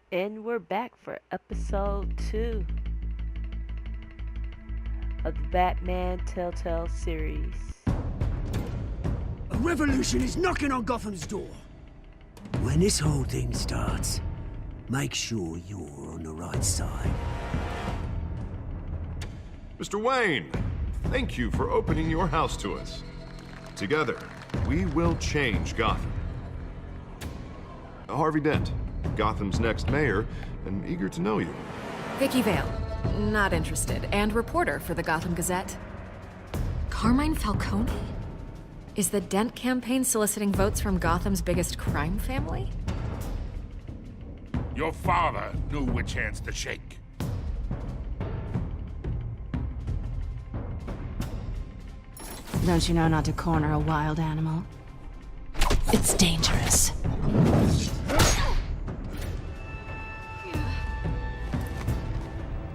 And we're back for episode 2 of the Batman Telltale series. A revolution is knocking on Gotham's door. When this whole thing starts, make sure you're on the right side. Mr. Wayne, thank you for opening your house to us. Together, we will change Gotham. Harvey Dent, Gotham's next mayor, and eager to know you. Vicky Vale, not interested, and reporter for the Gotham Gazette. Carmine Falcone? Is the Dent campaign soliciting votes from Gotham's biggest crime family? Your father knew which hands to shake. Don't you know not to corner a wild animal? It's dangerous.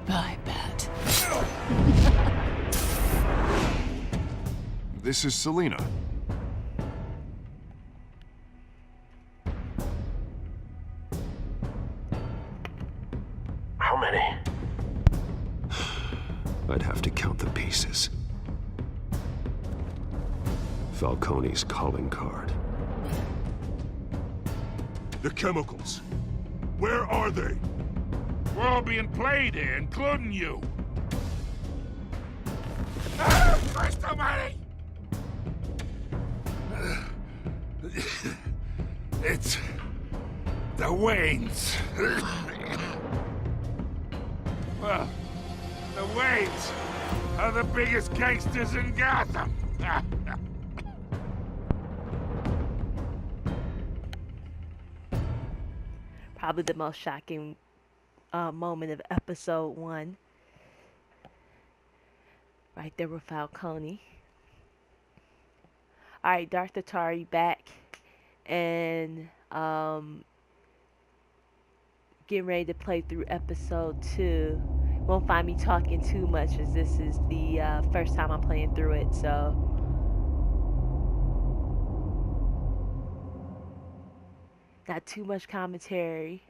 Bye, Bat. This is Selina. How many? I'd have to count the pieces. Falcone's calling card. The chemicals. Where are they? We're all being played here, including you. Ah, Christ almighty! It's the Waynes. Well, the Waynes are the biggest gangsters in Gotham. Probably the most shocking moment of episode 1. Right there with Falcone. Alright, Darth Atari back and getting ready to play through episode 2. Won't find me talking too much as this is the first time I'm playing through it, so not too much commentary.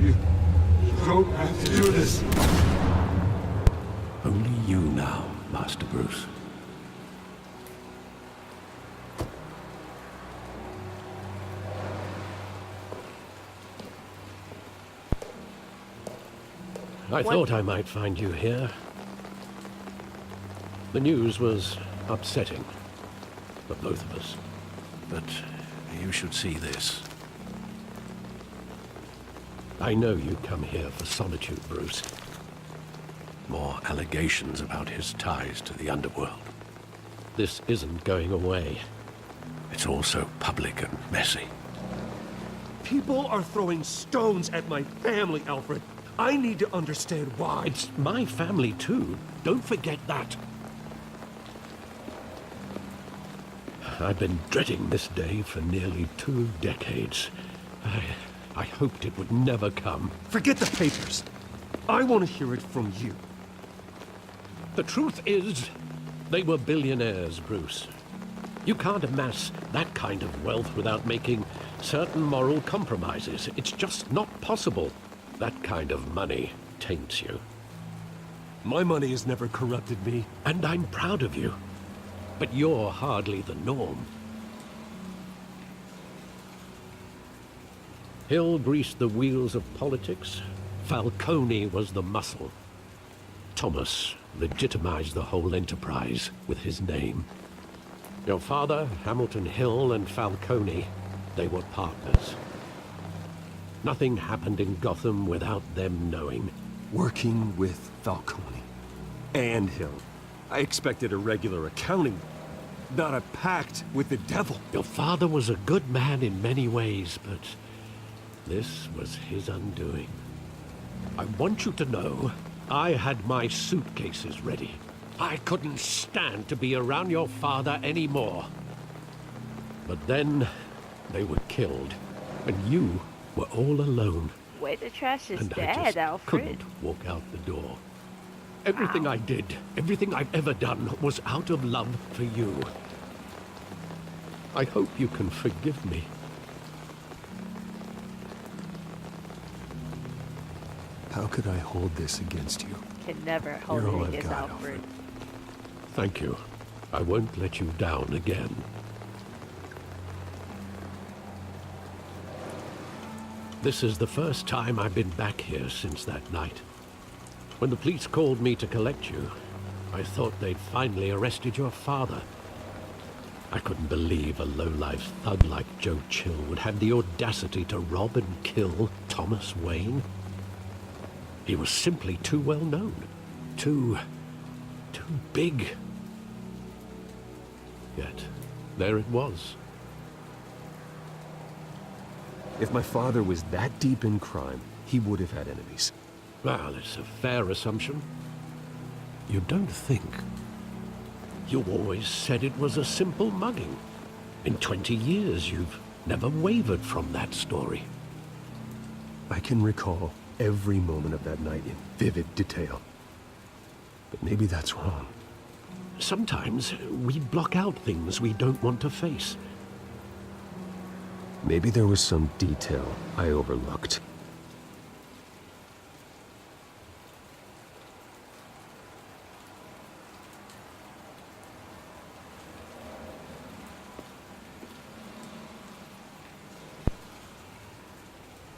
You don't have to do this. Only you now, Master Bruce. I thought I might find you here. The news was upsetting for both of us. But you should see this. I know you come here for solitude, Bruce. More allegations about his ties to the underworld. This isn't going away. It's all so public and messy. People are throwing stones at my family, Alfred. I need to understand why. It's my family, too. Don't forget that. I've been dreading this day for nearly 2 decades. I hoped it would never come. Forget the papers. I want to hear it from you. The truth is, they were billionaires, Bruce. You can't amass that kind of wealth without making certain moral compromises. It's just not possible. That kind of money taints you. My money has never corrupted me. And I'm proud of you. But you're hardly the norm. Hill greased the wheels of politics. Falcone was the muscle. Thomas legitimized the whole enterprise with his name. Your father, Hamilton Hill, and Falcone, they were partners. Nothing happened in Gotham without them knowing. Working with Falcone and Hill. I expected a regular accounting, not a pact with the devil. Your father was a good man in many ways, but this was his undoing. I want you to know, I had my suitcases ready. I couldn't stand to be around your father anymore. But then they were killed, and you were all alone. Way to trash his And I dad, just Alfred. couldn't walk out the door. Everything I did, everything I've ever done, was out of love for you. I hope you can forgive me. How could I hold this against you? Can never hold You're all it I've against got, Alfred. Thank you. I won't let you down again. This is the first time I've been back here since that night. When the police called me to collect you, I thought they'd finally arrested your father. I couldn't believe a low-life thug like Joe Chill would have the audacity to rob and kill Thomas Wayne. He was simply too well known. Too big. Yet, there it was. If my father was that deep in crime, he would have had enemies. Well, it's a fair assumption. You don't think. You always said it was a simple mugging. In 20 years, you've never wavered from that story. I can recall every moment of that night in vivid detail. But maybe that's wrong. Sometimes we block out things we don't want to face. Maybe there was some detail I overlooked.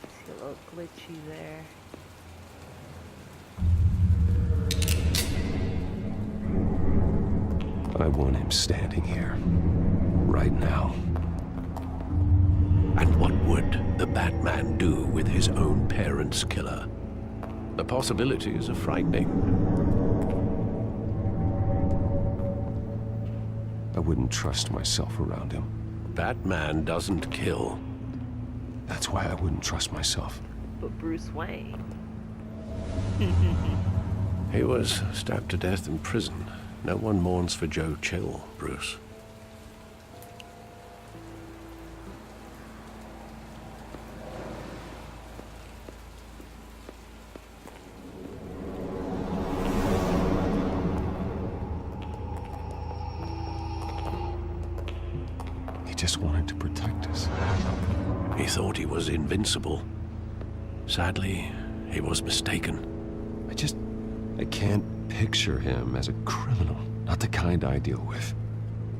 See a little glitchy there. I want him standing here. Right now. And what would the Batman do with his own parents' killer? The possibilities are frightening. I wouldn't trust myself around him. Batman doesn't kill. That's why I wouldn't trust myself. But Bruce Wayne. He was stabbed to death in prison. No one mourns for Joe Chill, Bruce. He just wanted to protect us. He thought he was invincible. Sadly, he was mistaken. I can't picture him as a criminal. Not the kind I deal with.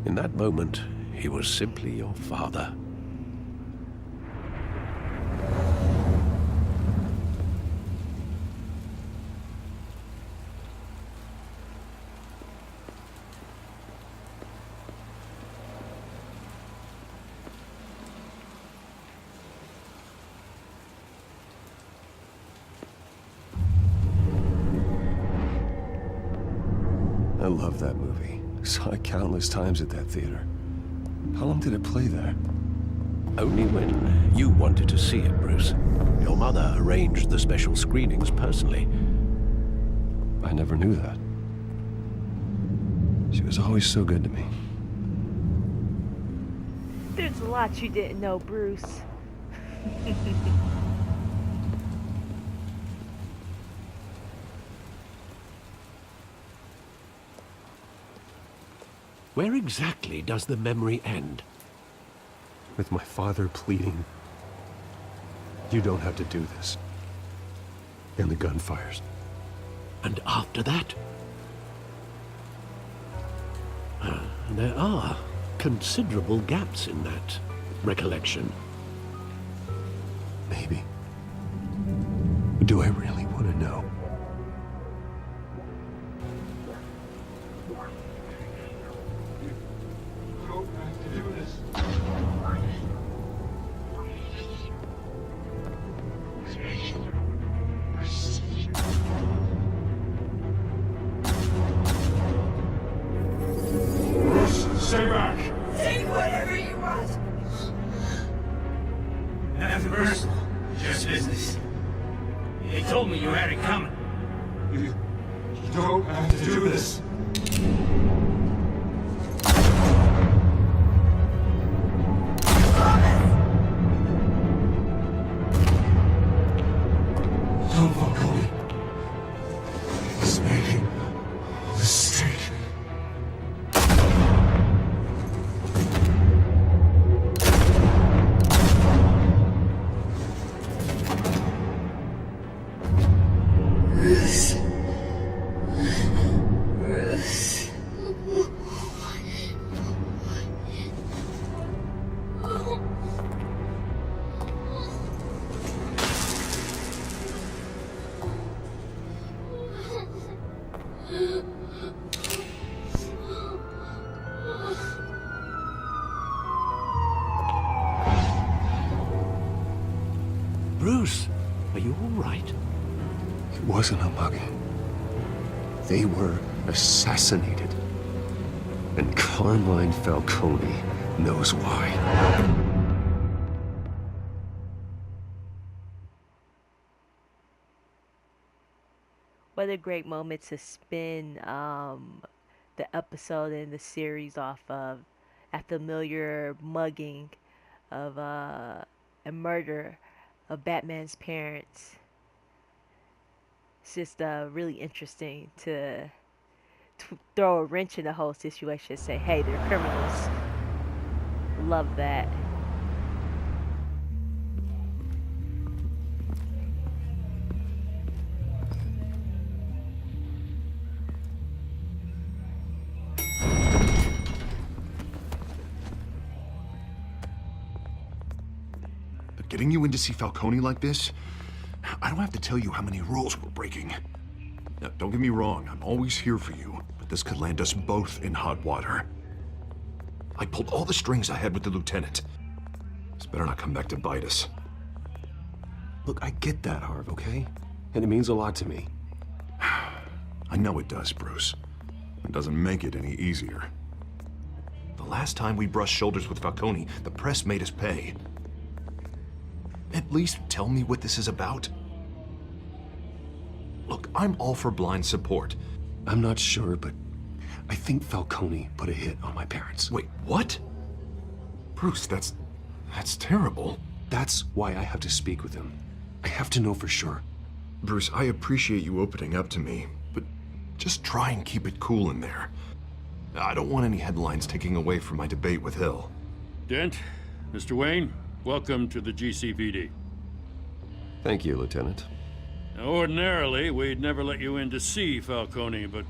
In that moment, he was simply your father. I love that movie. Saw it countless times at that theater. How long did it play there? Only when you wanted to see it, Bruce. Your mother arranged the special screenings personally. I never knew that. She was always so good to me. There's a lot you didn't know, Bruce. Where exactly does the memory end? With my father pleading, "You don't have to do this." And the gun fires. And after that? There are considerable gaps in that recollection. Maybe. Do I really want to know? Stay back! Say whatever you want. Nothing personal, just business. They told me you had it coming. You don't have to do this. Tom Falcone is making a mistake. Bruce, are you all right? It wasn't a mugging. They were assassinated. And Carmine Falcone knows why. What a great moment to spin the episode and the series off of. A familiar mugging of a murder of Batman's parents. It's just really interesting to throw a wrench in the whole situation. Say, hey, they're criminals. Love that. But getting you in to see Falcone like this, I don't have to tell you how many rules we're breaking. Now, don't get me wrong, I'm always here for you, but this could land us both in hot water. I pulled all the strings I had with the lieutenant. This better not come back to bite us. Look, I get that, Harv, okay? And it means a lot to me. I know it does, Bruce. It doesn't make it any easier. The last time we brushed shoulders with Falcone, the press made us pay. At least tell me what this is about. Look, I'm all for blind support. I'm not sure, but I think Falcone put a hit on my parents. Wait, what? Bruce, that's terrible. That's why I have to speak with him. I have to know for sure. Bruce, I appreciate you opening up to me, but just try and keep it cool in there. I don't want any headlines taking away from my debate with Hill. Dent, Mr. Wayne, welcome to the GCPD. Thank you, Lieutenant. Now, ordinarily, we'd never let you in to see Falcone, but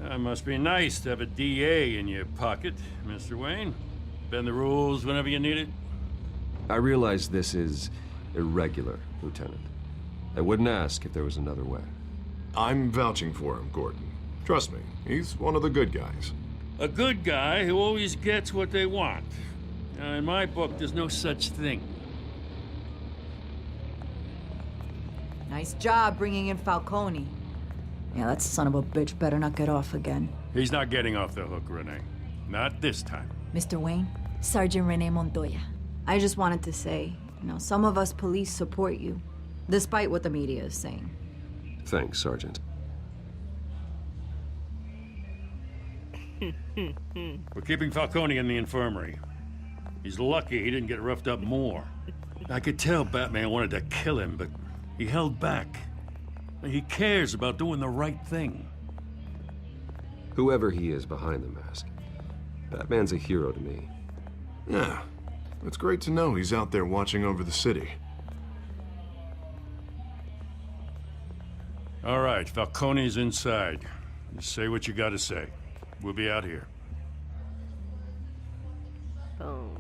it must be nice to have a DA in your pocket, Mr. Wayne. Bend the rules whenever you need it. I realize this is irregular, Lieutenant. I wouldn't ask if there was another way. I'm vouching for him, Gordon. Trust me, he's one of the good guys. A good guy who always gets what they want. Now, in my book, there's no such thing. Nice job bringing in Falcone. Yeah, that son of a bitch better not get off again. He's not getting off the hook, Renee. Not this time. Mr. Wayne, Sergeant Renee Montoya. I just wanted to say, some of us police support you, despite what the media is saying. Thanks, Sergeant. We're keeping Falcone in the infirmary. He's lucky he didn't get roughed up more. I could tell Batman wanted to kill him, but he held back. He cares about doing the right thing. Whoever he is behind the mask, Batman's a hero to me. Yeah, it's great to know he's out there watching over the city. All right, Falcone's inside. Just say what you gotta say. We'll be out here. Boom.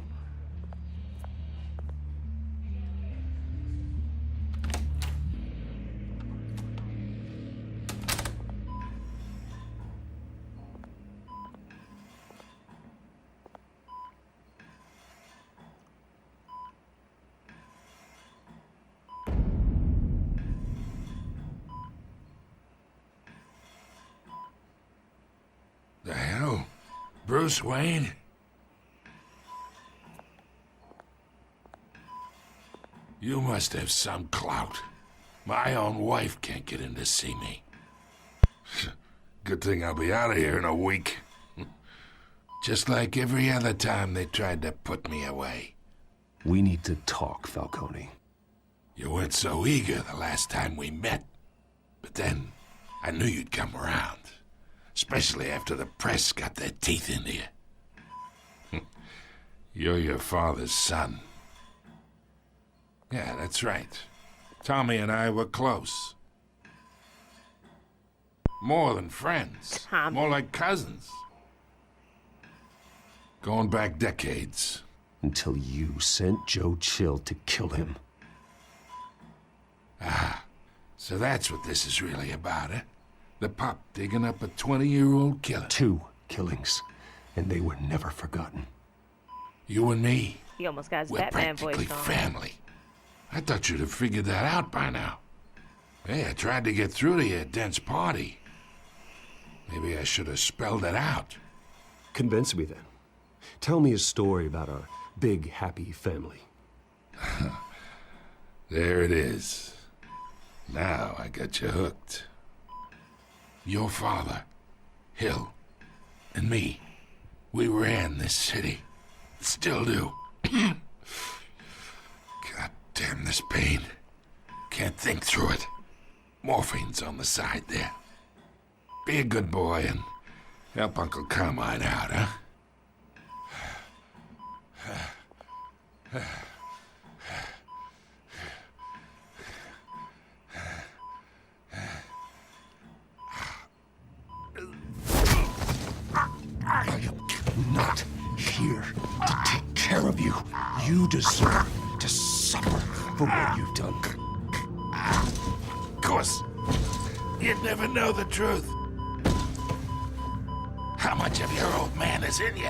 The hell? Bruce Wayne? You must have some clout. My own wife can't get in to see me. Good thing I'll be out of here in a week. Just like every other time they tried to put me away. We need to talk, Falcone. You weren't so eager the last time we met. But then, I knew you'd come around. Especially after the press got their teeth into you. You're your father's son. Yeah, that's right. Tommy and I were close. More than friends. Tommy. More like cousins. Going back decades. Until you sent Joe Chill to kill him. Ah, so that's what this is really about, eh? The pup digging up a 20-year-old killer. 2 killings, and they were never forgotten. You and me, He almost got his we're Batman practically voice on. family. I thought you'd have figured that out by now. Hey, I tried to get through to you at Dent's party. Maybe I should have spelled it out. Convince me then. Tell me a story about our big, happy family. There it is. Now I got you hooked. Your father, Hill, and me, we ran this city. Still do. God damn this pain. Can't think through it. Morphine's on the side there. Be a good boy and help Uncle Carmine out, huh? I am not here to take care of you. You deserve to suffer for what you've done. Of course, you'd never know the truth. How much of your old man is in you?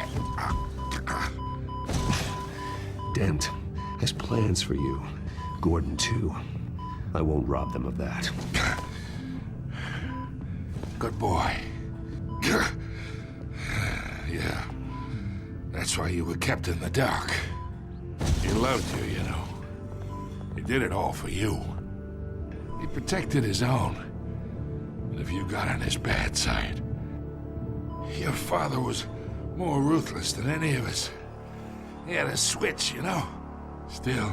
Dent has plans for you. Gordon, too. I won't rob them of that. Good boy. Yeah. That's why you were kept in the dark. He loved you, you know. He did it all for you. He protected his own. And if you got on his bad side, your father was more ruthless than any of us. He had a switch, you know. Still,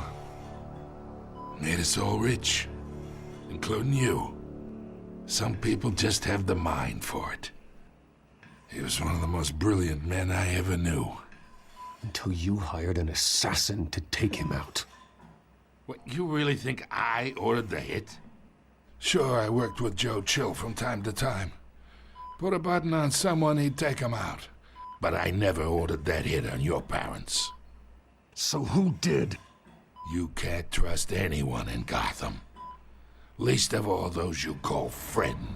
made us all rich, including you. Some people just have the mind for it. He was one of the most brilliant men I ever knew. Until you hired an assassin to take him out. What, you really think I ordered the hit? Sure, I worked with Joe Chill from time to time. Put a button on someone, he'd take him out. But I never ordered that hit on your parents. So who did? You can't trust anyone in Gotham. Least of all those you call friend.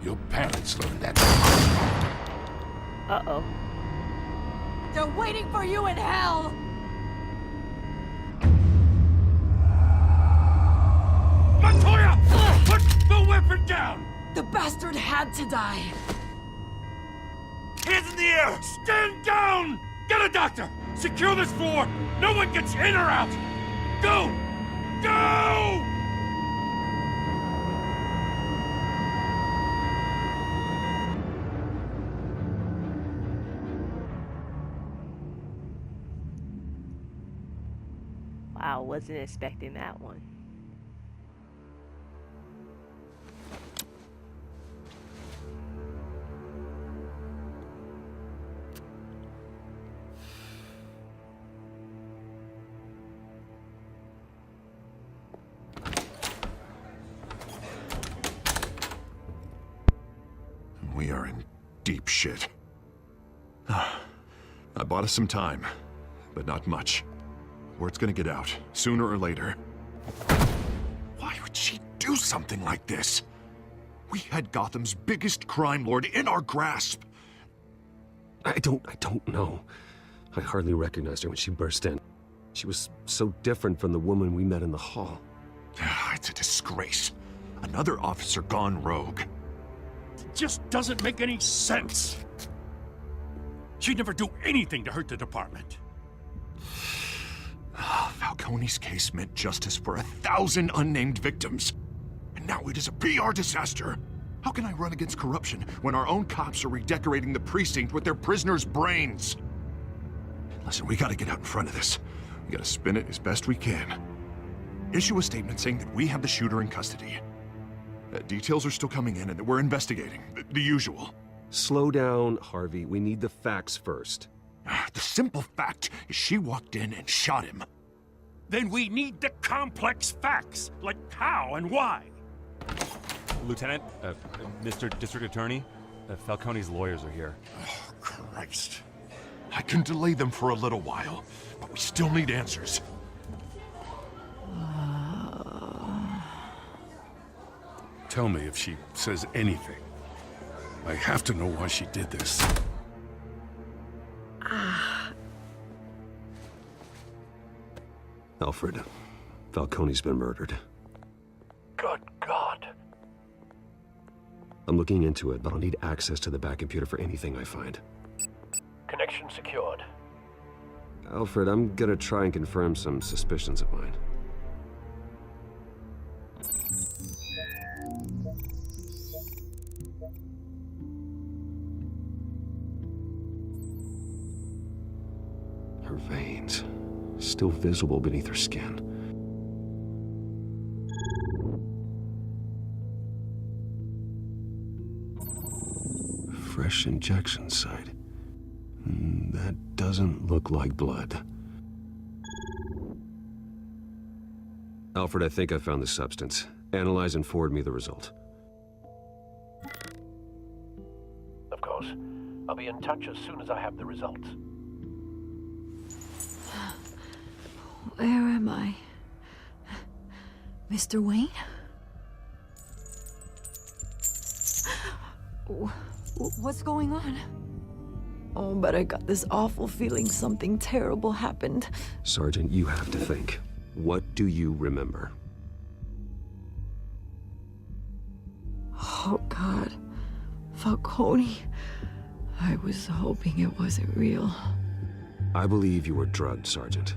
Your parents learned that. Uh-oh. They're waiting for you in hell! Montoya! Put the weapon down! The bastard had to die. Hands in the air! Stand down! Get a doctor! Secure this floor! No one gets in or out! Go! Go! Wow, wasn't expecting that one. We are in deep shit. I bought us some time, but not much. Word's gonna get out, sooner or later. Why would she do something like this? We had Gotham's biggest crime lord in our grasp. I don't know. I hardly recognized her when she burst in. She was so different from the woman we met in the hall. It's a disgrace. Another officer gone rogue. It just doesn't make any sense. She'd never do anything to hurt the department. Falcone's case meant justice for 1,000 unnamed victims. And now it is a PR disaster. How can I run against corruption when our own cops are redecorating the precinct with their prisoners' brains? Listen, we gotta get out in front of this. We gotta spin it as best we can. Issue a statement saying that we have the shooter in custody. Details are still coming in and that we're investigating. The usual. Slow down, Harvey. We need the facts first. The simple fact is she walked in and shot him. Then we need the complex facts, like how and why. Lieutenant, Mr. District Attorney, Falcone's lawyers are here. Oh, Christ. I can delay them for a little while, but we still need answers. Tell me if she says anything. I have to know why she did this. Alfred, Falcone's been murdered. Good God. I'm looking into it, but I'll need access to the back computer for anything I find. Connection secured. Alfred, I'm gonna try and confirm some suspicions of mine. Her veins, still visible beneath her skin. Fresh injection site. That doesn't look like blood. Alfred, I think I found the substance. Analyze and forward me the result. Of course. I'll be in touch as soon as I have the results. Where am I? Mr. Wayne? What's going on? Oh, but I got this awful feeling something terrible happened. Sergeant, you have to think. What do you remember? Oh, God. Falcone. I was hoping it wasn't real. I believe you were drugged, Sergeant.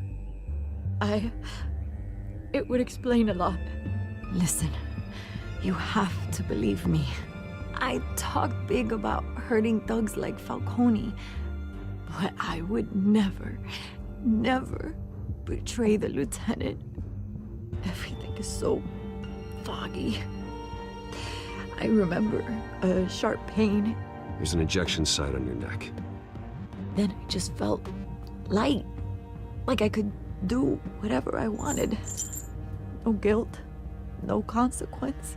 It would explain a lot. Listen, you have to believe me. I talk big about hurting thugs like Falcone, but I would never, never betray the lieutenant. Everything is so foggy. I remember a sharp pain. There's an injection site on your neck. Then I just felt light, like I could do whatever I wanted. No guilt, no consequence.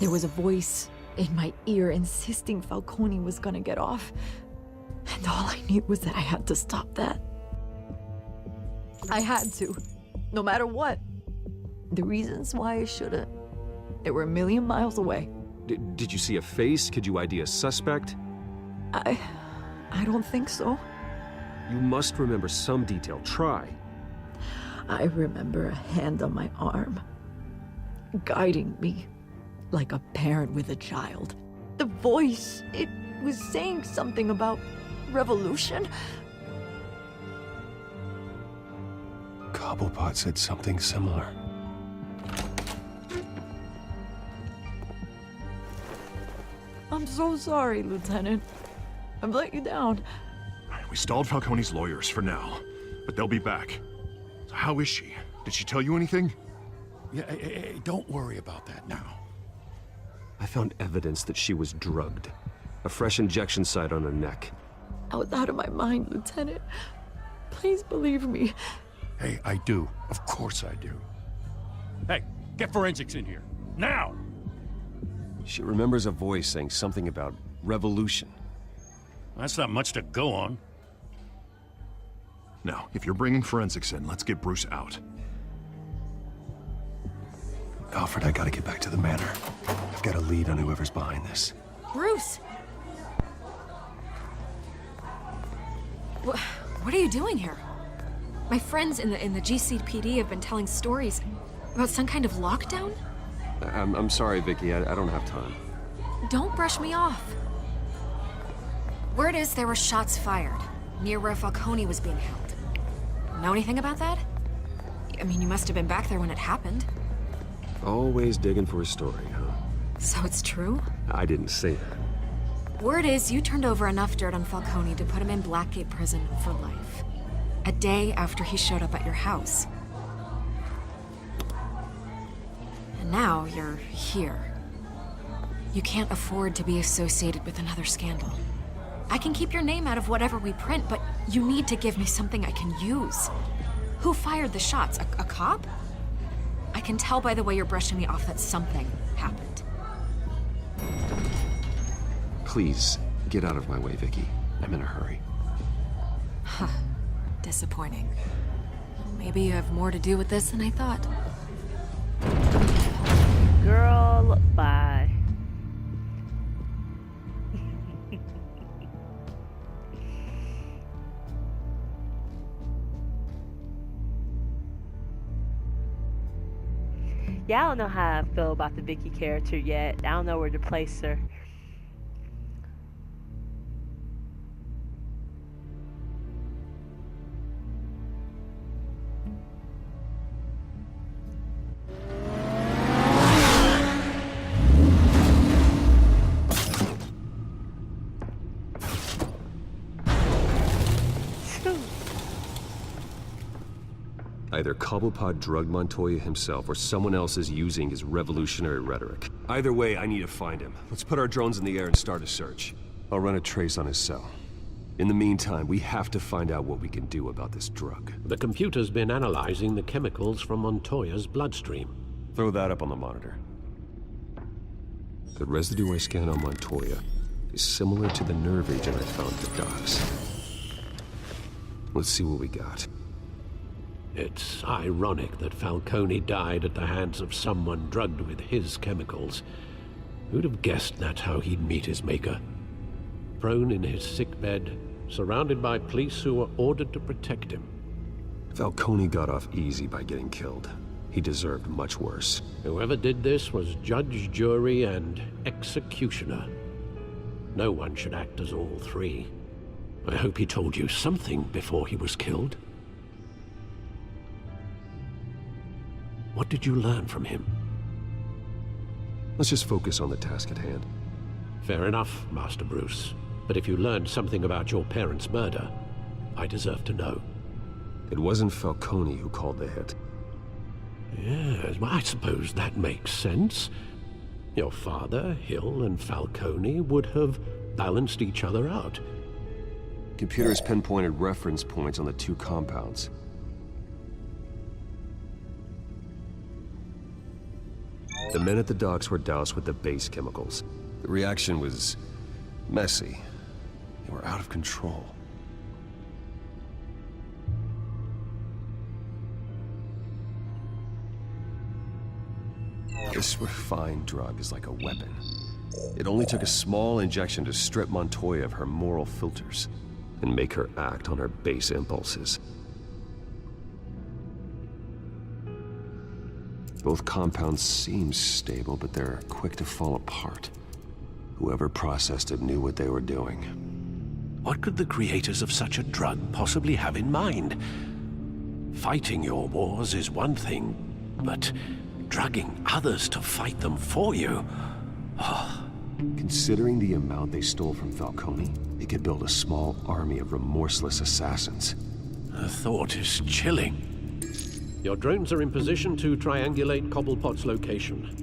There was a voice in my ear insisting Falcone was gonna get off. And all I knew was that I had to stop that. I had to, no matter what. The reasons why I shouldn't, they were a million miles away. Did you see a face? Could you ID a suspect? I don't think so. You must remember some detail. Try. I remember a hand on my arm, guiding me like a parent with a child. The voice, it was saying something about revolution. Cobblepot said something similar. I'm so sorry, Lieutenant. I've let you down. We stalled Falcone's lawyers for now, but they'll be back. So how is she? Did she tell you anything? Yeah, don't worry about that now. I found evidence that she was drugged. A fresh injection site on her neck. I was out of my mind, Lieutenant. Please believe me. Hey, I do. Of course I do. Hey, get forensics in here. Now! She remembers a voice saying something about revolution. That's not much to go on. Now, if you're bringing forensics in, let's get Bruce out. Alfred, I gotta get back to the manor. I've got a lead on whoever's behind this. Bruce! What are you doing here? My friends in the GCPD have been telling stories about some kind of lockdown? I'm sorry, Vicky. I don't have time. Don't brush me off. Word is there were shots fired near where Falcone was being held. Know anything about that? I mean, you must have been back there when it happened. Always digging for a story, huh? So it's true? I didn't say that. Word is you turned over enough dirt on Falcone to put him in Blackgate Prison for life. A day after he showed up at your house. And now you're here. You can't afford to be associated with another scandal. I can keep your name out of whatever we print, but you need to give me something I can use. Who fired the shots? A cop? I can tell by the way you're brushing me off that something happened. Please, get out of my way, Vicky. I'm in a hurry. Huh. Disappointing. Maybe you have more to do with this than I thought. Girl, bye. Yeah, I don't know how I feel about the Vicky character yet. I don't know where to place her. Either Cobblepot drugged Montoya himself, or someone else is using his revolutionary rhetoric. Either way, I need to find him. Let's put our drones in the air and start a search. I'll run a trace on his cell. In the meantime, we have to find out what we can do about this drug. The computer's been analyzing the chemicals from Montoya's bloodstream. Throw that up on the monitor. The residue I scanned on Montoya is similar to the nerve agent I found at the docks. Let's see what we got. It's ironic that Falcone died at the hands of someone drugged with his chemicals. Who'd have guessed that's how he'd meet his maker? Prone in his sickbed, surrounded by police who were ordered to protect him. Falcone got off easy by getting killed. He deserved much worse. Whoever did this was judge, jury, and executioner. No one should act as all three. I hope he told you something before he was killed. What did you learn from him? Let's just focus on the task at hand. Fair enough, Master Bruce. But if you learned something about your parents' murder, I deserve to know. It wasn't Falcone who called the hit. Yes, well, I suppose that makes sense. Your father, Hill, and Falcone would have balanced each other out. Computers pinpointed reference points on the two compounds. The men at the docks were doused with the base chemicals. The reaction was messy. They were out of control. This refined drug is like a weapon. It only took a small injection to strip Montoya of her moral filters and make her act on her base impulses. Both compounds seem stable, but they're quick to fall apart. Whoever processed it knew what they were doing. What could the creators of such a drug possibly have in mind? Fighting your wars is one thing, but drugging others to fight them for you? Oh. Considering the amount they stole from Falcone, they could build a small army of remorseless assassins. The thought is chilling. Your drones are in position to triangulate Cobblepot's location.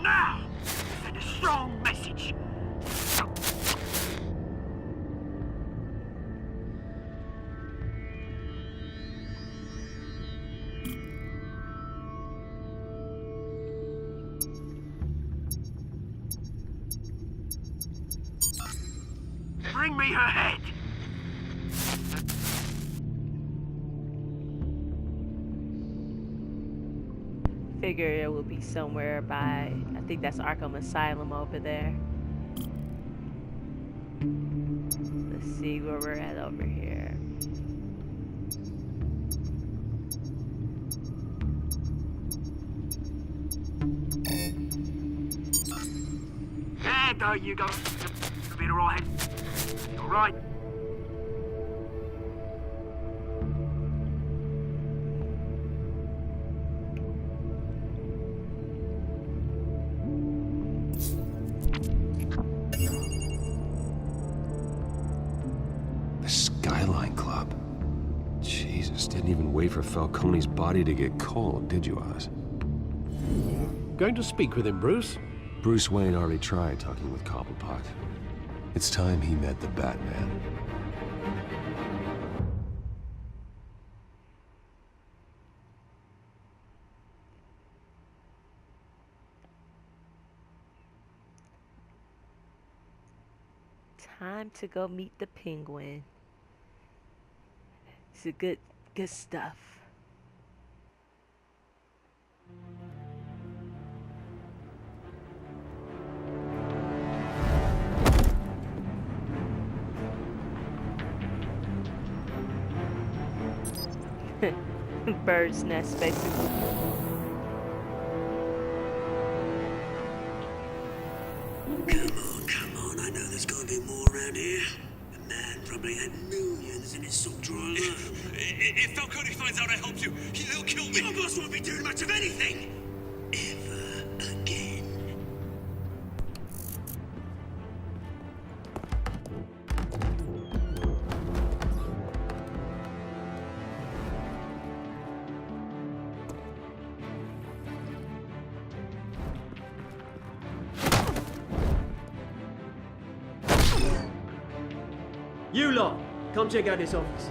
now! Send a strong message. Bring me her head! Figure it will be somewhere by, I think that's Arkham Asylum over there. Let's see where we're at over here. There you go. Be alright. Alright. The Skyline Club. Jesus, didn't even wait for Falcone's body to get cold, did you, Oz? Going to speak with him, Bruce? Bruce Wayne already tried talking with Cobblepot. It's time he met the Batman. Time to go meet the Penguin. It's a good stuff. Bird's nest, basically. Come on, I know there's gonna be more around here. The man probably had millions in his sock drawer alone. If Falcone finds out I helped you, he'll kill me. Your boss won't be doing much of anything. Ever again. You lot, come check out this office.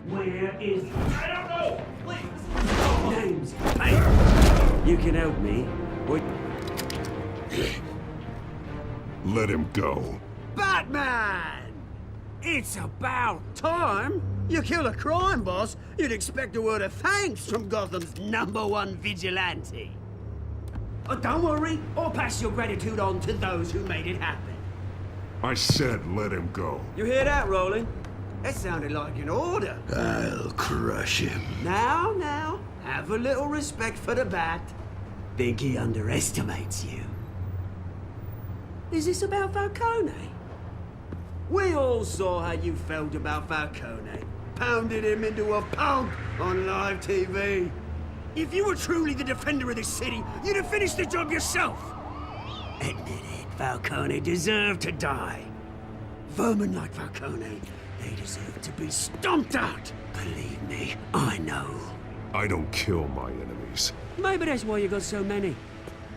Where is... I don't know! Please! Names. Hey, you can help me. What? Let him go. Batman! It's about time. You kill a crime boss, you'd expect a word of thanks from Gotham's #1 vigilante. Oh, don't worry, I'll pass your gratitude on to those who made it happen. I said let him go. You hear that, Roland? That sounded like an order. I'll crush him. Now, have a little respect for the Bat. Think he underestimates you. Is this about Falcone? We all saw how you felt about Falcone. Pounded him into a pulp on live TV. If you were truly the defender of this city, you'd have finished the job yourself. Admit it, Falcone deserved to die. Vermin like Falcone, they deserve to be stomped out. Believe me, I know. I don't kill my enemies. Maybe that's why you got so many.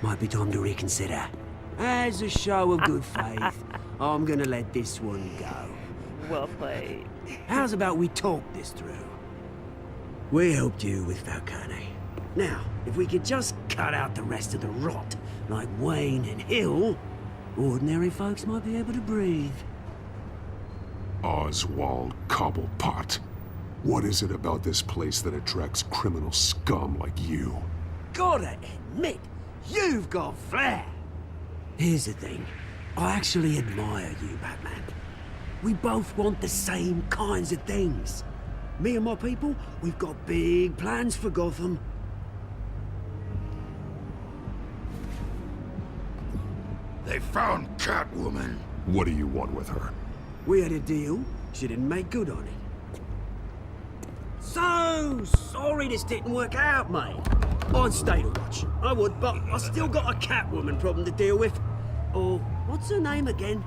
Might be time to reconsider. As a show of good faith, I'm gonna let this one go. Well played. How's about we talk this through? We helped you with Falcone. Now, if we could just cut out the rest of the rot, like Wayne and Hill, ordinary folks might be able to breathe. Oswald Cobblepot. What is it about this place that attracts criminal scum like you? Gotta admit, you've got flair. Here's the thing. I actually admire you, Batman. We both want the same kinds of things. Me and my people, we've got big plans for Gotham. They found Catwoman. What do you want with her? We had a deal. She didn't make good on it. So sorry this didn't work out, mate. I'd stay to watch. I would, but I still got a Catwoman problem to deal with. Oh, what's her name again?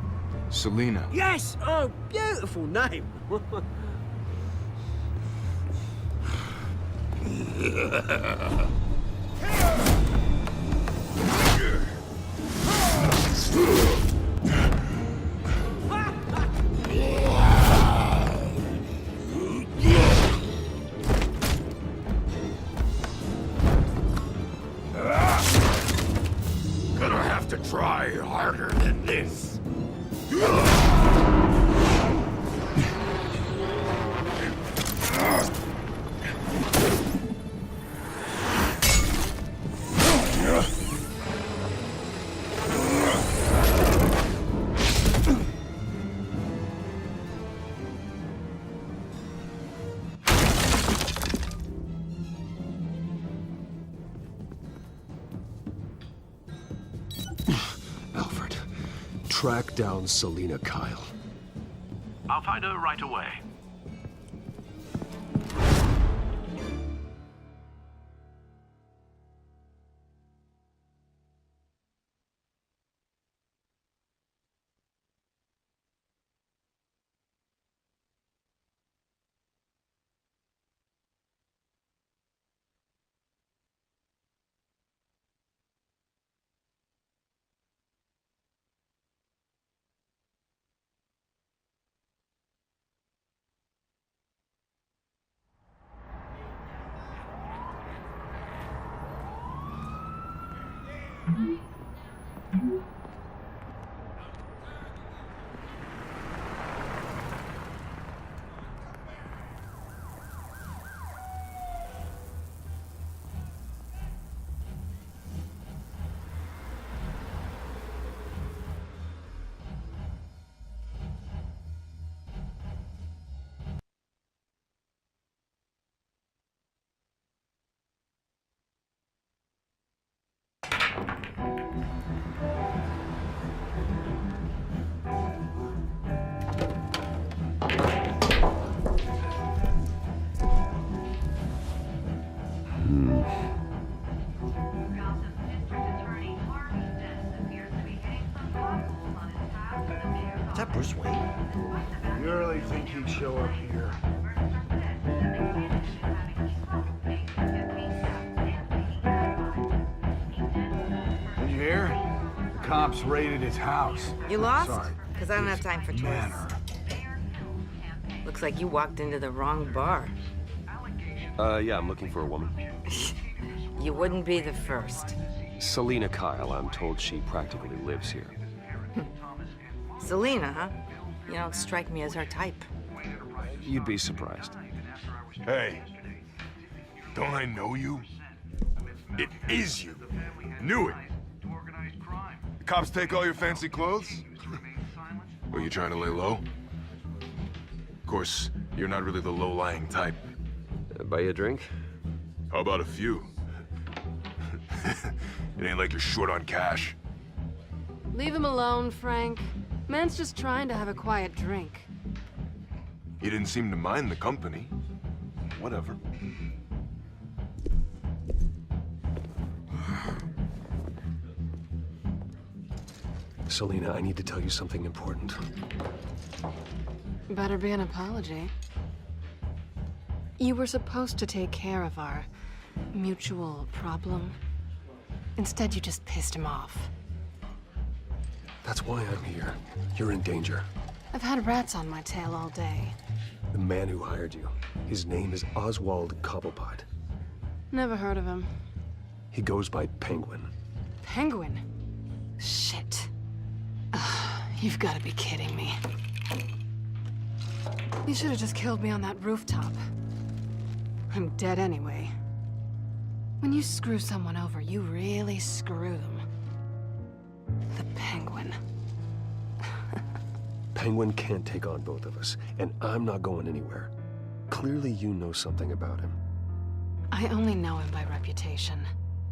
Selina. Yes! Oh, beautiful name. Gonna have to try harder than this. Alfred, track down Selina Kyle. I'll find her right away. Is that Bruce Wayne? You really think he'd show up here? Did you hear? The cops raided his house. You lost? Sorry. Because I don't have time for tourists. Looks like you walked into the wrong bar. Yeah, I'm looking for a woman. You wouldn't be the first. Selina Kyle, I'm told she practically lives here. Selina, huh? You don't strike me as her type. You'd be surprised. Hey, don't I know you? It is you. Knew it. The cops take all your fancy clothes? Were you trying to lay low? Of course, you're not really the low-lying type. Buy you a drink? How about a few? It ain't like you're short on cash. Leave him alone, Frank. Man's just trying to have a quiet drink. He didn't seem to mind the company. Whatever. Selina, I need to tell you something important. Better be an apology. You were supposed to take care of our mutual problem. Instead, you just pissed him off. That's why I'm here. You're in danger. I've had rats on my tail all day. The man who hired you, his name is Oswald Cobblepot. Never heard of him. He goes by Penguin. Penguin? Shit. You've got to be kidding me. You should have just killed me on that rooftop. I'm dead anyway. When you screw someone over, you really screw them. The Penguin. Penguin can't take on both of us, and I'm not going anywhere. Clearly you know something about him. I only know him by reputation.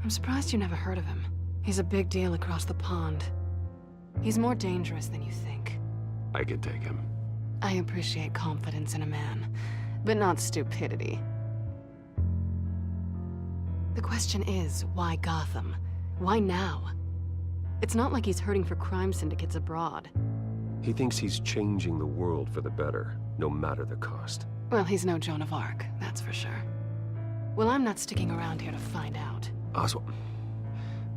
I'm surprised you never heard of him. He's a big deal across the pond. He's more dangerous than you think. I could take him. I appreciate confidence in a man, but not stupidity. The question is, why Gotham? Why now? It's not like he's hurting for crime syndicates abroad. He thinks he's changing the world for the better, no matter the cost. Well, he's no Joan of Arc, that's for sure. Well, I'm not sticking around here to find out. Oswald,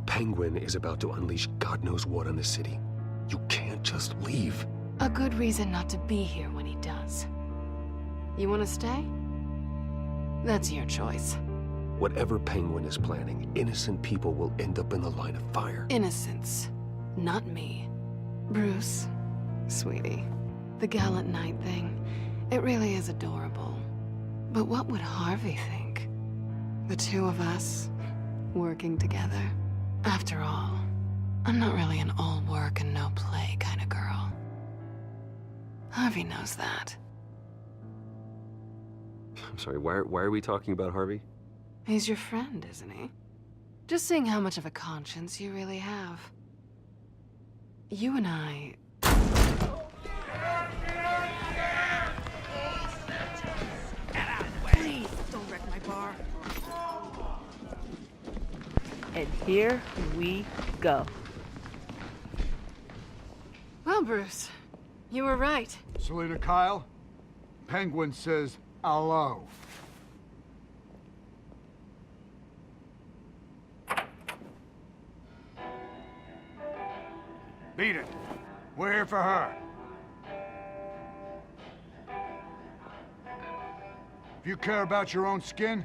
Penguin is about to unleash God knows what on the city. You can't just leave. A good reason not to be here when he does. You want to stay? That's your choice. Whatever Penguin is planning, innocent people will end up in the line of fire. Innocence. Not me. Bruce, sweetie, the gallant knight thing, it really is adorable. But what would Harvey think? The two of us, working together. After all, I'm not really an all work and no play kind of girl. Harvey knows that. I'm sorry, why are we talking about Harvey? He's your friend, isn't he? Just seeing how much of a conscience you really have. You and I... Please, don't wreck my bar. And here we go. Well, Bruce, you were right. Selena Kyle, Penguin says hello. Beat it. We're here for her. If you care about your own skin,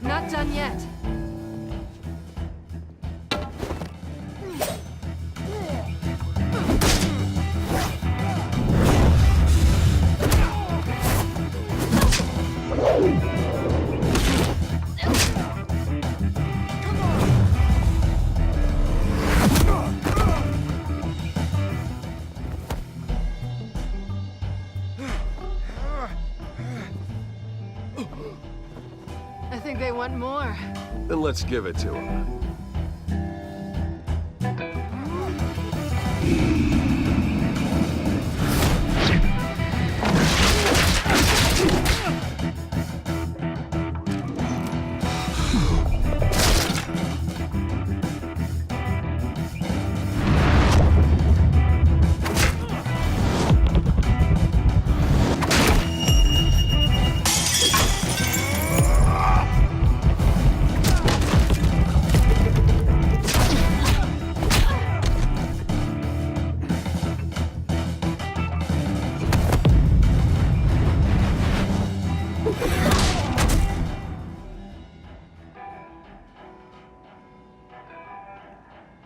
Not done yet. I think they want more. Then let's give it to him.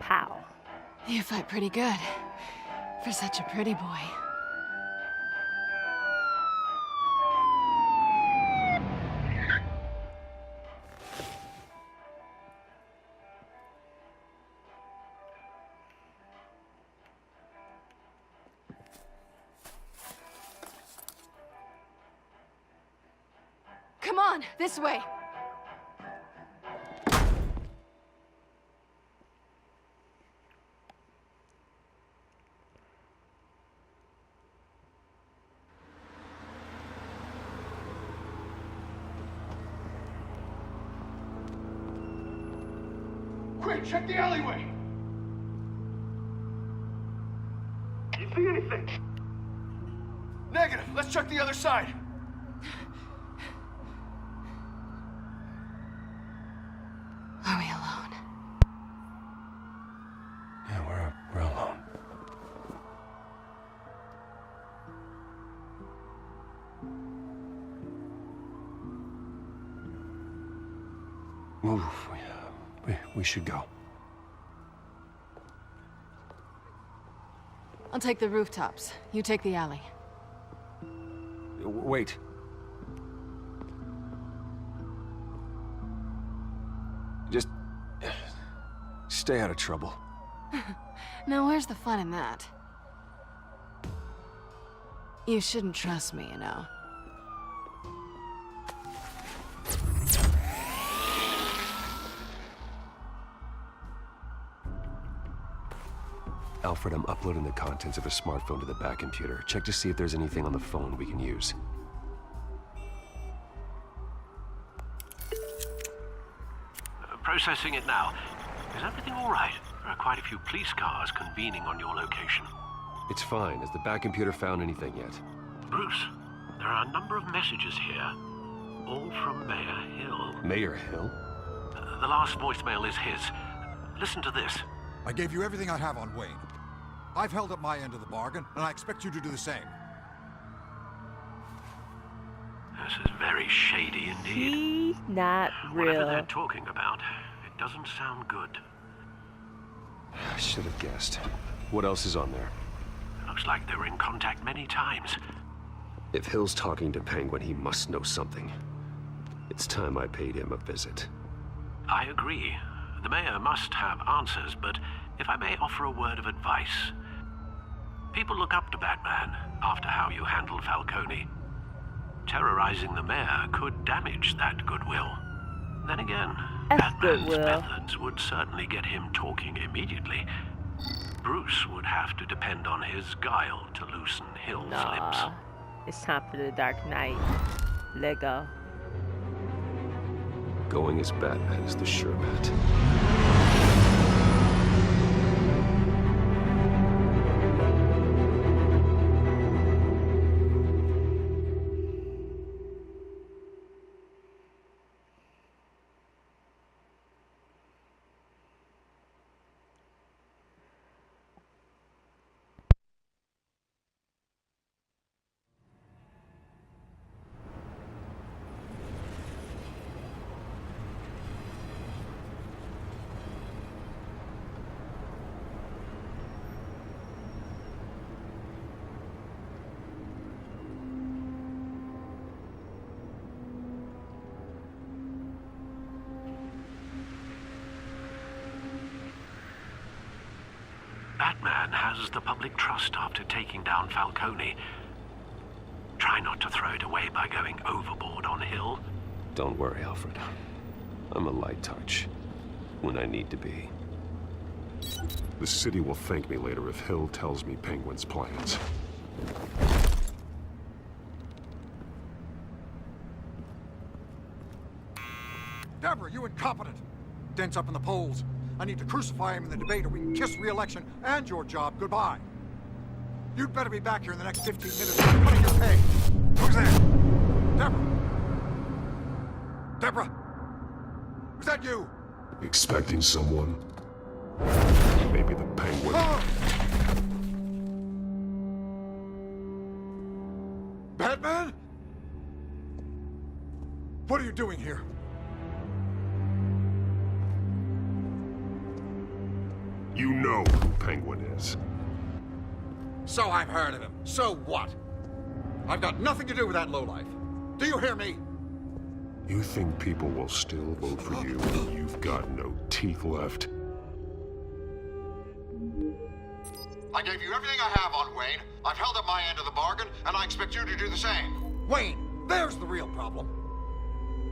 Pow. You fight pretty good. For such a pretty boy. Come on, this way. quick, check the alleyway. You see anything? Negative. Let's check the other side. All Move. We should go. I'll take the rooftops. You take the alley. Wait. Just stay out of trouble. Now where's the fun in that? You shouldn't trust me, you know. Alfred, I'm uploading the contents of a smartphone to the back computer. Check to see if there's anything on the phone we can use. Processing it now. Is everything all right? There are quite a few police cars convening on your location. It's fine. Has the back computer found anything yet? Bruce, there are a number of messages here, all from Mayor Hill. Mayor Hill? The last voicemail is his. Listen to this. I gave you everything I have on Wayne. I've held up my end of the bargain, and I expect you to do the same. This is very shady indeed. He's not Whatever they're real. talking about, it doesn't sound good. I should have guessed. What else is on there? Looks like they were in contact many times. If Hill's talking to Penguin, he must know something. It's time I paid him a visit. I agree. The mayor must have answers, but if I may offer a word of advice. People look up to Batman after how you handled Falcone. Terrorizing the mayor could damage that goodwill. Then again, Batman's methods would certainly get him talking immediately. Bruce would have to depend on his guile to loosen Hill's lips. It's time for the Dark Knight. Let go. Going as Batman is the sure bet. Batman has the public trust after taking down Falcone. Try not to throw it away by going overboard on Hill. Don't worry, Alfred. I'm a light touch when I need to be. The city will thank me later if Hill tells me Penguin's plans. Deborah, you incompetent! Dent's up in the polls. I need to crucify him in the debate or we can kiss re-election and your job goodbye. You'd better be back here in the next 15 minutes or I'm cutting your pay. Who's there? Deborah? Deborah? Was that you? Expecting someone? Maybe the Penguin. Batman? What are you doing here? You know who Penguin is. So I've heard of him. So what? I've got nothing to do with that lowlife. Do you hear me? You think people will still vote for you when you've got no teeth left? I gave you everything I have on Wayne. I've held up my end of the bargain, and I expect you to do the same. Wayne, there's the real problem.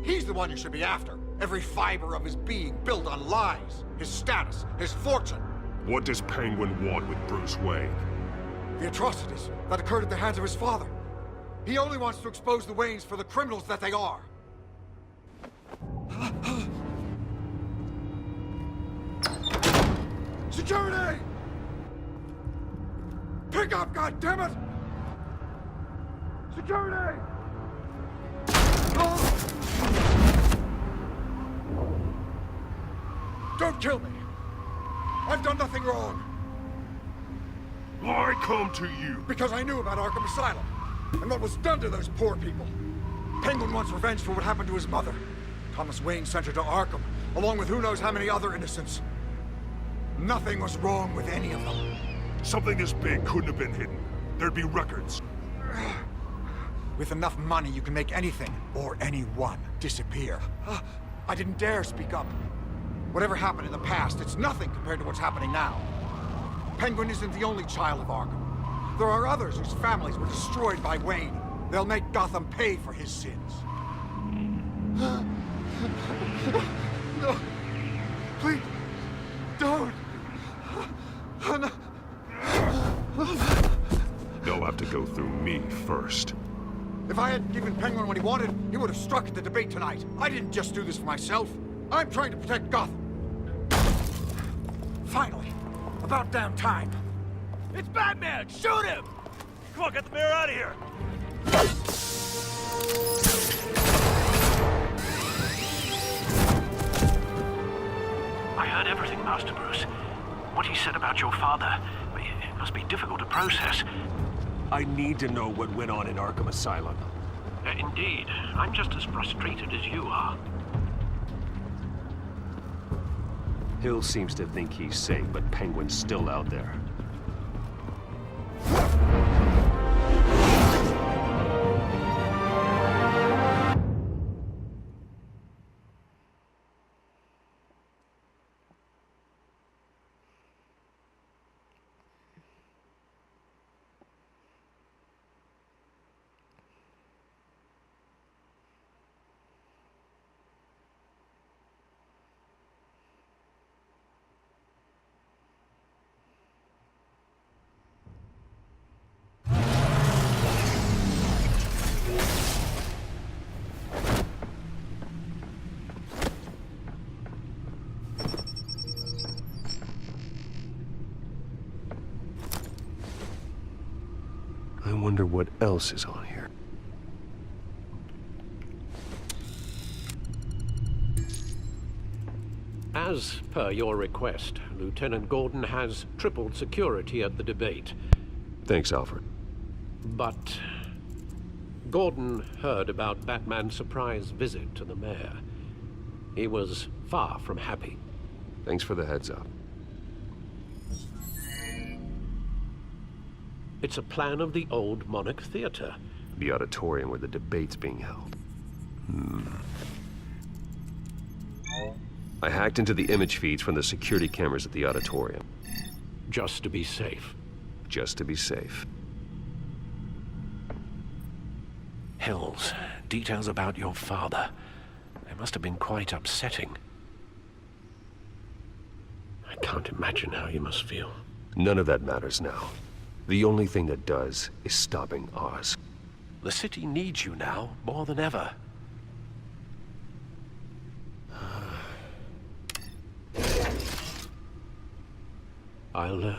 He's the one you should be after. Every fiber of his being built on lies, his status, his fortune. What does Penguin want with Bruce Wayne? The atrocities that occurred at the hands of his father. He only wants to expose the Waynes for the criminals that they are. Security! Pick up, goddammit! Security! Don't kill me! I've done nothing wrong! I come to you! Because I knew about Arkham Asylum, and what was done to those poor people. Penguin wants revenge for what happened to his mother. Thomas Wayne sent her to Arkham, along with who knows how many other innocents. Nothing was wrong with any of them. Something this big couldn't have been hidden. There'd be records. With enough money, you can make anything, or anyone, disappear. I didn't dare speak up. Whatever happened in the past, it's nothing compared to what's happening now. Penguin isn't the only child of Arkham. There are others whose families were destroyed by Wayne. They'll make Gotham pay for his sins. No. Please. Don't. No. They'll have to go through me first. If I hadn't given Penguin what he wanted, he would have struck at the debate tonight. I didn't just do this for myself. I'm trying to protect Gotham. Finally. About damn time. It's Batman! Shoot him! Come on, get the mayor out of here! I heard everything, Master Bruce. What he said about your father, it must be difficult to process. I need to know what went on in Arkham Asylum. Indeed. I'm just as frustrated as you are. Hill seems to think he's safe, but Penguin's still out there. I wonder what else is on here. As per your request, Lieutenant Gordon has tripled security at the debate. Thanks, Alfred. But Gordon heard about Batman's surprise visit to the mayor. He was far from happy. Thanks for the heads up. It's a plan of the old Monarch Theater. The auditorium where the debate's being held. I hacked into the image feeds from the security cameras at the auditorium. Just to be safe. Just to be safe. Hills, details about your father. They must have been quite upsetting. I can't imagine how you must feel. None of that matters now. The only thing that does is stopping Oz. The city needs you now, more than ever. I'll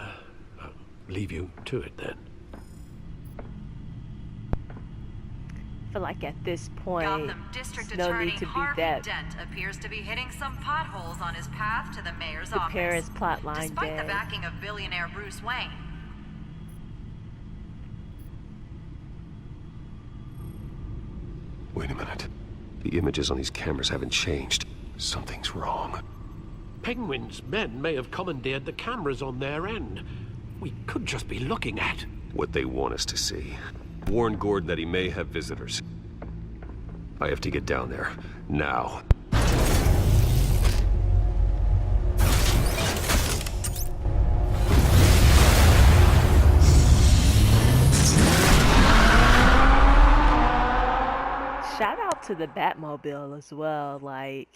leave you to it then. I feel like at this point, Gotham District there's no Attorney need to be Harvey that Dent appears to be hitting some potholes on his path to the mayor's the office. Paris plotline Despite the dead. backing of billionaire Bruce Wayne. Wait a minute. The images on these cameras haven't changed. Something's wrong. Penguin's men may have commandeered the cameras on their end. We could just be looking at What they want us to see. Warn Gordon that he may have visitors. I have to get down there. Now. Shout out to the Batmobile as well. Like,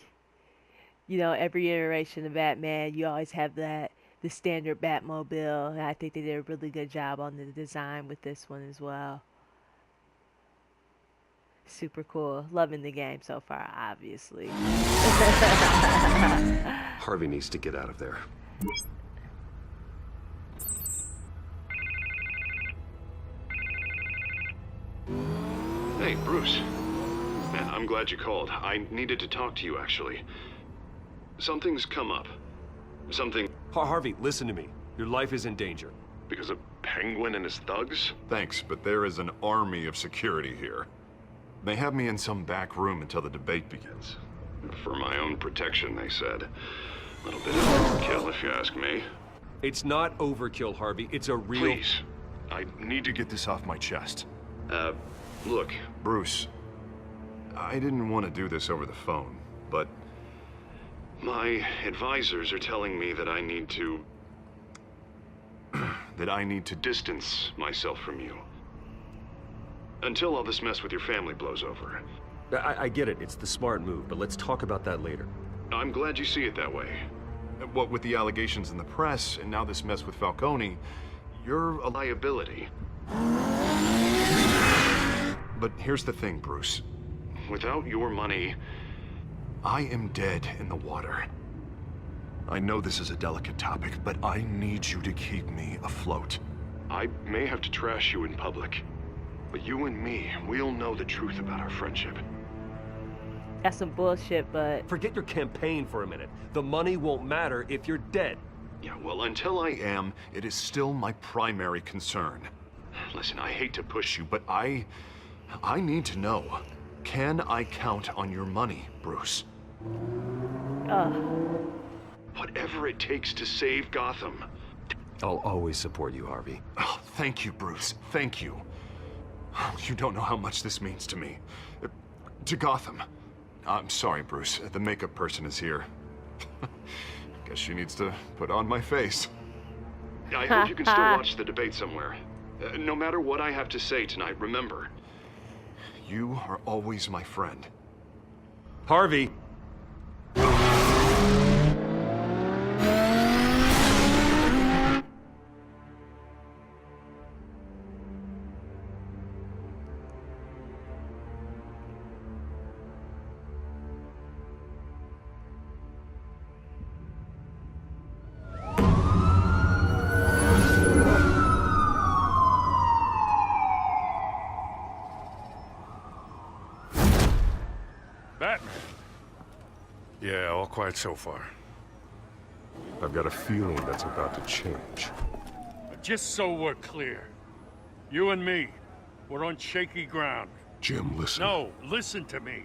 you know, every iteration of Batman, you always have the standard Batmobile. And I think they did a really good job on the design with this one as well. Super cool. Loving the game so far, obviously. Harvey needs to get out of there. Hey, Bruce. Man, I'm glad you called. I needed to talk to you, actually. Something's come up. Something... Harvey, listen to me. Your life is in danger. Because of Penguin and his thugs? Thanks, but there is an army of security here. They have me in some back room until the debate begins. For my own protection, they said. A little bit of overkill, if you ask me. It's not overkill, Harvey. It's a real... Please, I need to get this off my chest. Look. Bruce, I didn't want to do this over the phone, but my advisors are telling me that I need to... that I need to distance myself from you. Until all this mess with your family blows over. I get it. It's the smart move, but let's talk about that later. I'm glad you see it that way. What with the allegations in the press, and now this mess with Falcone, you're a liability. But here's the thing, Bruce. Without your money, I am dead in the water. I know this is a delicate topic, but I need you to keep me afloat. I may have to trash you in public, but you and me, we'll know the truth about our friendship. That's some bullshit, but... Forget your campaign for a minute. The money won't matter if you're dead. Yeah, well, until I am, it is still my primary concern. Listen, I hate to push you, but I need to know. Can I count on your money, Bruce? Whatever it takes to save Gotham. I'll always support you, Harvey. Oh, thank you, Bruce. Thank you. You don't know how much this means to me. To Gotham. I'm sorry, Bruce. The makeup person is here. Guess she needs to put on my face. I hope you can still watch the debate somewhere. No matter what I have to say tonight, remember, you are always my friend. Harvey! Batman. Yeah, all quiet so far. I've got a feeling that's about to change. Just so we're clear, you and me, we're on shaky ground. Jim, listen. No, listen to me.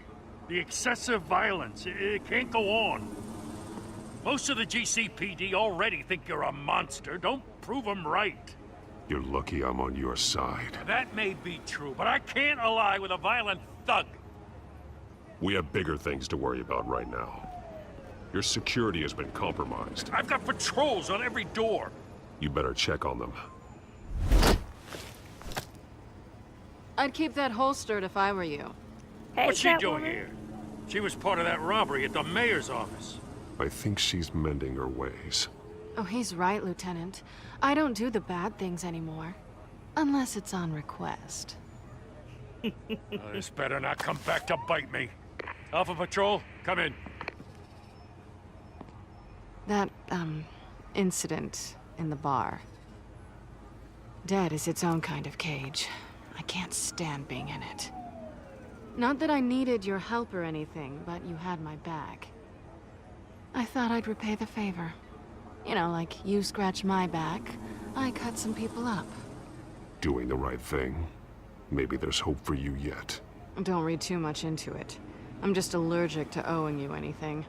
The excessive violence, it can't go on. Most of the GCPD already think you're a monster. Don't prove them right. You're lucky I'm on your side. That may be true, but I can't ally with a violent thug. We have bigger things to worry about right now. Your security has been compromised. I've got patrols on every door. You better check on them. I'd keep that holstered if I were you. What's she doing here? She was part of that robbery at the mayor's office. I think she's mending her ways. Oh, he's right, Lieutenant. I don't do the bad things anymore. Unless it's on request. This better not come back to bite me. Alpha Patrol, come in. That, incident in the bar. Dead is its own kind of cage. I can't stand being in it. Not that I needed your help or anything, but you had my back. I thought I'd repay the favor. You know, like you scratch my back, I cut some people up. Doing the right thing. Maybe there's hope for you yet. Don't read too much into it. I'm just allergic to owing you anything.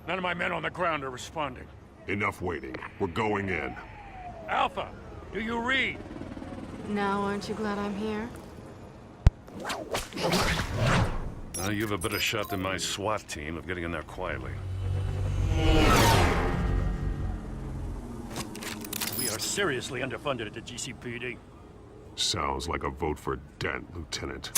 None of my men on the ground are responding. Enough waiting. We're going in. Alpha, do you read? Now, aren't you glad I'm here? Well, you have a better shot than my SWAT team of getting in there quietly. We are seriously underfunded at the GCPD. Sounds like a vote for Dent, Lieutenant.